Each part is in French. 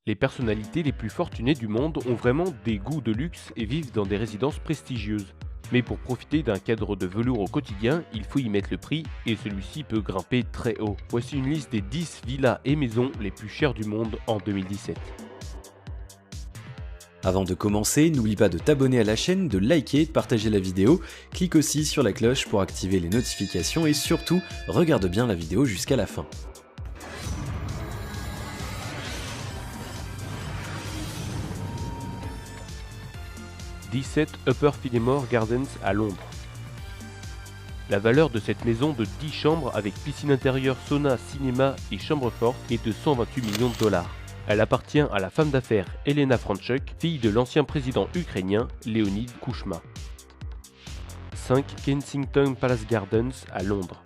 Les personnalités les plus fortunées du monde ont vraiment des goûts de luxe et vivent dans des résidences prestigieuses. Mais pour profiter d'un cadre de velours au quotidien, il faut y mettre le prix et celui-ci peut grimper très haut. Voici une liste des 10 villas et maisons les plus chères du monde en 2017. Avant de commencer, n'oublie pas de t'abonner à la chaîne, de liker et de partager la vidéo. Clique aussi sur la cloche pour activer les notifications et surtout, regarde bien la vidéo jusqu'à la fin. « 17 Upper Fillmore Gardens à Londres. La valeur de cette maison de 10 chambres avec piscine intérieure, sauna, cinéma et chambre forte est de 128 millions de dollars. Elle appartient à la femme d'affaires Elena Franchuk, fille de l'ancien président ukrainien Leonid Kuchma. 5 Kensington Palace Gardens à Londres.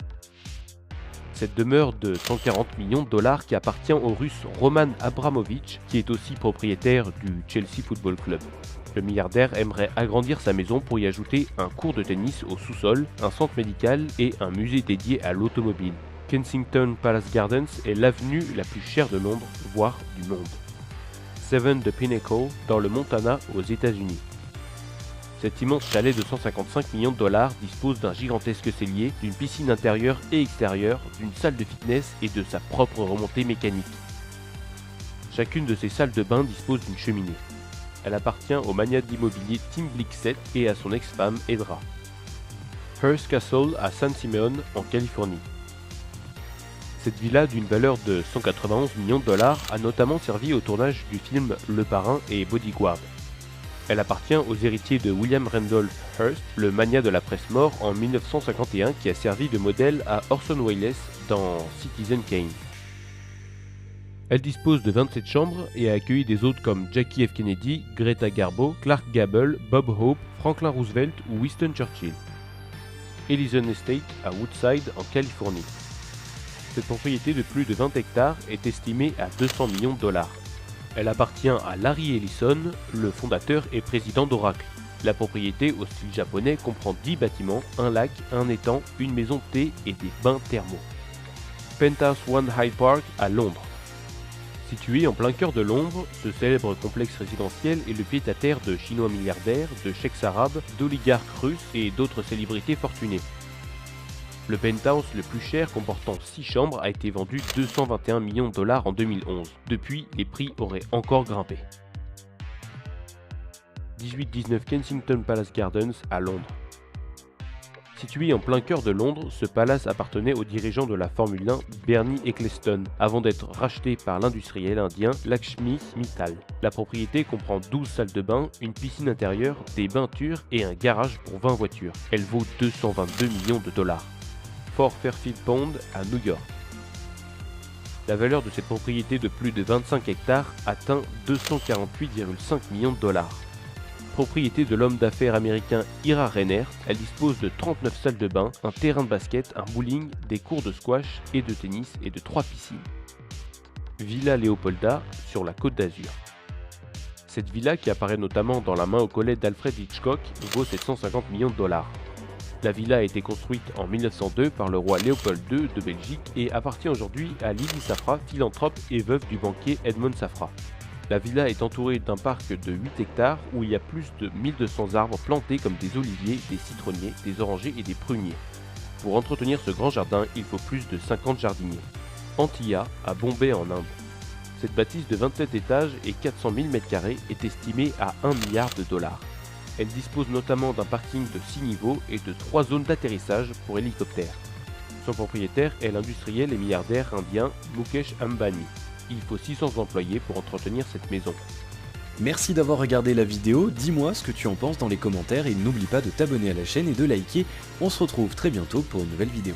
Cette demeure de 140 millions de dollars qui appartient au russe Roman Abramovich, qui est aussi propriétaire du Chelsea Football Club. Le milliardaire aimerait agrandir sa maison pour y ajouter un court de tennis au sous-sol, un centre médical et un musée dédié à l'automobile. Kensington Palace Gardens est l'avenue la plus chère de Londres, voire du monde. 7 The Pinnacle dans le Montana aux États-Unis. Cet immense chalet de 155 millions de dollars dispose d'un gigantesque cellier, d'une piscine intérieure et extérieure, d'une salle de fitness et de sa propre remontée mécanique. Chacune de ces salles de bain dispose d'une cheminée. Elle appartient au magnat d'immobilier Tim Blixet et à son ex-femme Edra. Hearst Castle à San Simeon en Californie. Cette villa d'une valeur de 191 millions de dollars a notamment servi au tournage du film Le Parrain et Bodyguard. Elle appartient aux héritiers de William Randolph Hearst, le magnat de la presse mort en 1951 qui a servi de modèle à Orson Welles dans Citizen Kane. Elle dispose de 27 chambres et a accueilli des hôtes comme Jackie F. Kennedy, Greta Garbo, Clark Gable, Bob Hope, Franklin Roosevelt ou Winston Churchill. Ellison Estate à Woodside en Californie. Cette propriété de plus de 20 hectares est estimée à 200 millions de dollars. Elle appartient à Larry Ellison, le fondateur et président d'Oracle. La propriété au style japonais comprend 10 bâtiments, un lac, un étang, une maison de thé et des bains thermaux. Penthouse One Hyde Park à Londres. Situé en plein cœur de Londres, ce célèbre complexe résidentiel est le pied-à-terre de chinois milliardaires, de cheikhs arabes, d'oligarques russes et d'autres célébrités fortunées. Le penthouse le plus cher comportant 6 chambres a été vendu 221 millions de dollars en 2011. Depuis, les prix auraient encore grimpé. 18-19 Kensington Palace Gardens à Londres. Situé en plein cœur de Londres, ce palace appartenait au dirigeant de la Formule 1 Bernie Ecclestone, avant d'être racheté par l'industriel indien Lakshmi Mittal. La propriété comprend 12 salles de bain, une piscine intérieure, des bains-tures et un garage pour 20 voitures. Elle vaut 222 millions de dollars. Fort Fairfield Pond à New York. La valeur de cette propriété de plus de 25 hectares atteint 248,5 millions de dollars. Propriété de l'homme d'affaires américain Ira Reinert, elle dispose de 39 salles de bain, un terrain de basket, un bowling, des cours de squash et de tennis et de 3 piscines. Villa Leopolda sur la Côte d'Azur. Cette villa, qui apparaît notamment dans La main au collet d'Alfred Hitchcock, vaut 750 millions de dollars. La villa a été construite en 1902 par le roi Léopold II de Belgique et appartient aujourd'hui à Lily Safra, philanthrope et veuve du banquier Edmond Safra. La villa est entourée d'un parc de 8 hectares où il y a plus de 1200 arbres plantés comme des oliviers, des citronniers, des orangers et des pruniers. Pour entretenir ce grand jardin, il faut plus de 50 jardiniers. Antilla, à Bombay en Inde. Cette bâtisse de 27 étages et 400 000 m² est estimée à 1 milliard de dollars. Elle dispose notamment d'un parking de 6 niveaux et de 3 zones d'atterrissage pour hélicoptères. Son propriétaire est l'industriel et milliardaire indien Mukesh Ambani. Il faut 600 employés pour entretenir cette maison. Merci d'avoir regardé la vidéo, dis-moi ce que tu en penses dans les commentaires et n'oublie pas de t'abonner à la chaîne et de liker. On se retrouve très bientôt pour une nouvelle vidéo.